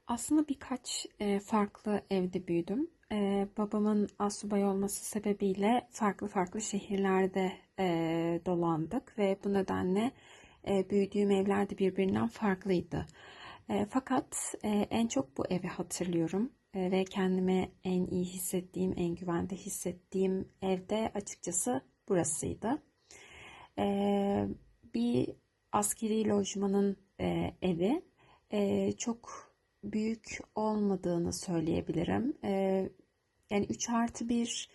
Aslında birkaç farklı evde büyüdüm. Babamın asubay olması sebebiyle farklı farklı şehirlerde dolandık ve bu nedenle büyüdüğüm evler de birbirinden farklıydı. Fakat en çok bu evi hatırlıyorum. Ve kendimi en iyi hissettiğim, en güvende hissettiğim evde açıkçası burasıydı. E, Bir askeri lojmanın evi. Çok büyük olmadığını söyleyebilirim. Yani 3+1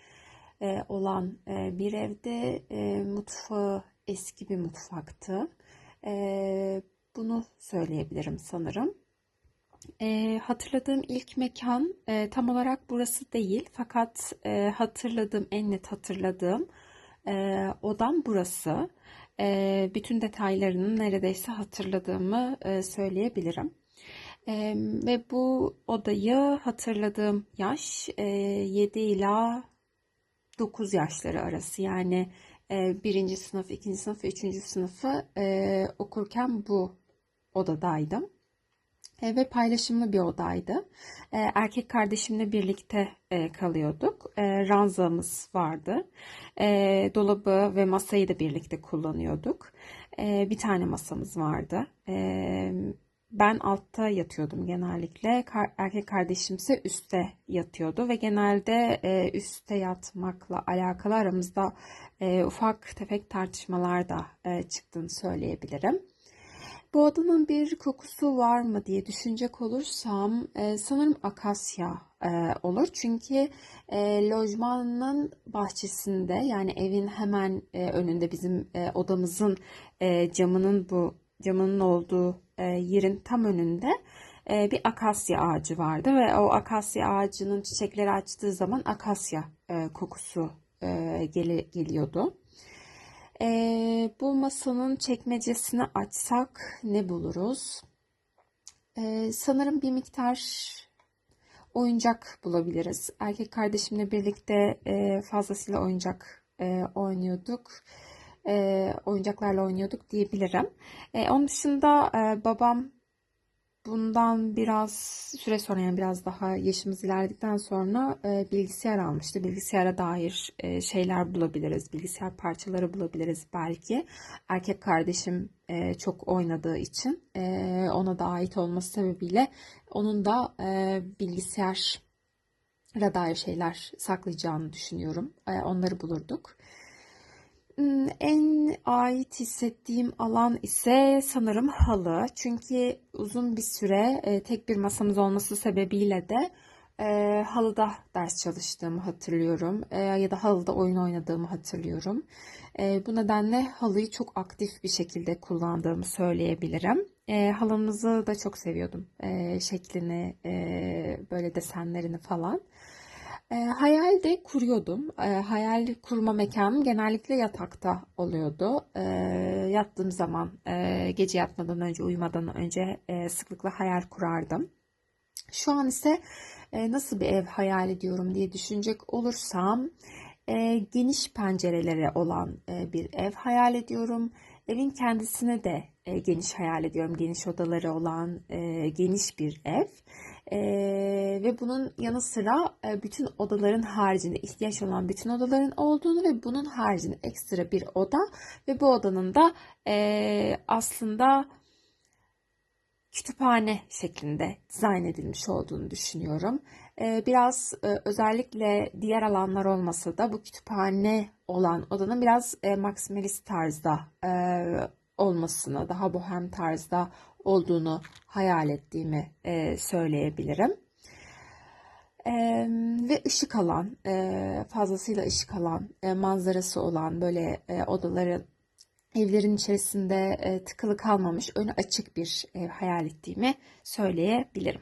olan bir evde mutfağı eski bir mutfaktı. Bunu söyleyebilirim sanırım. Hatırladığım ilk mekan tam olarak burası değil, fakat hatırladığım, en net hatırladığım odam burası. Bütün detaylarını neredeyse hatırladığımı söyleyebilirim. Ve bu odayı hatırladığım yaş 7 ila 9 yaşları arası. Yani birinci sınıf, ikinci sınıf ve üçüncü sınıfı okurken bu odadaydım. Ve paylaşımlı bir odaydı. Erkek kardeşimle birlikte kalıyorduk. Ranzamız vardı. Dolabı ve masayı da birlikte kullanıyorduk. Bir tane masamız vardı. Ben altta yatıyordum genellikle. Erkek kardeşim ise üstte yatıyordu ve genelde üstte yatmakla alakalı aramızda ufak tefek tartışmalar da çıktığını söyleyebilirim. Bu odanın bir kokusu var mı diye düşünecek olursam sanırım akasya olur. Çünkü lojmanın bahçesinde, yani evin hemen önünde, bizim odamızın camının olduğu yerin tam önünde bir akasya ağacı vardı ve o akasya ağacının çiçekleri açtığı zaman akasya kokusu geliyordu. Bu masanın çekmecesini açsak ne buluruz? Sanırım bir miktar oyuncak bulabiliriz. Erkek kardeşimle birlikte fazlasıyla oyuncak oynuyorduk. Oyuncaklarla oynuyorduk diyebilirim. Onun dışında babam bundan biraz süre sonra, yani biraz daha yaşımız ilerledikten sonra bilgisayar almıştı. Bilgisayara dair şeyler bulabiliriz. Bilgisayar parçaları bulabiliriz belki. Erkek kardeşim çok oynadığı için ona da ait olması sebebiyle onun da bilgisayara dair şeyler saklayacağını düşünüyorum. Onları bulurduk. En ait hissettiğim alan ise sanırım halı. Çünkü uzun bir süre tek bir masamız olması sebebiyle de halıda ders çalıştığımı hatırlıyorum. Ya da halıda oyun oynadığımı hatırlıyorum. Bu nedenle halıyı çok aktif bir şekilde kullandığımı söyleyebilirim. Halımızı da çok seviyordum. Şeklini, böyle desenlerini falan. Hayal de kuruyordum. Hayal kurma mekanım genellikle yatakta oluyordu. Yattığım zaman, gece yatmadan önce, uyumadan önce sıklıkla hayal kurardım. Şu an ise nasıl bir ev hayal ediyorum diye düşünecek olursam, geniş pencereleri olan bir ev hayal ediyorum. Evin kendisine de geniş hayal ediyorum. Geniş odaları olan geniş bir ev. Ve bunun yanı sıra bütün odaların haricinde, ihtiyaç olan bütün odaların olduğunu ve bunun haricinde ekstra bir oda ve bu odanın da aslında kütüphane şeklinde dizayn edilmiş olduğunu düşünüyorum. Biraz özellikle diğer alanlar olmasa da bu kütüphane olan odanın biraz maksimalist tarzda olmasını, daha bohem tarzda olduğunu hayal ettiğimi söyleyebilirim. Ve ışık alan, fazlasıyla ışık alan, manzarası olan, böyle odaların, evlerin içerisinde tıkılı kalmamış, önü açık bir ev hayal ettiğimi söyleyebilirim.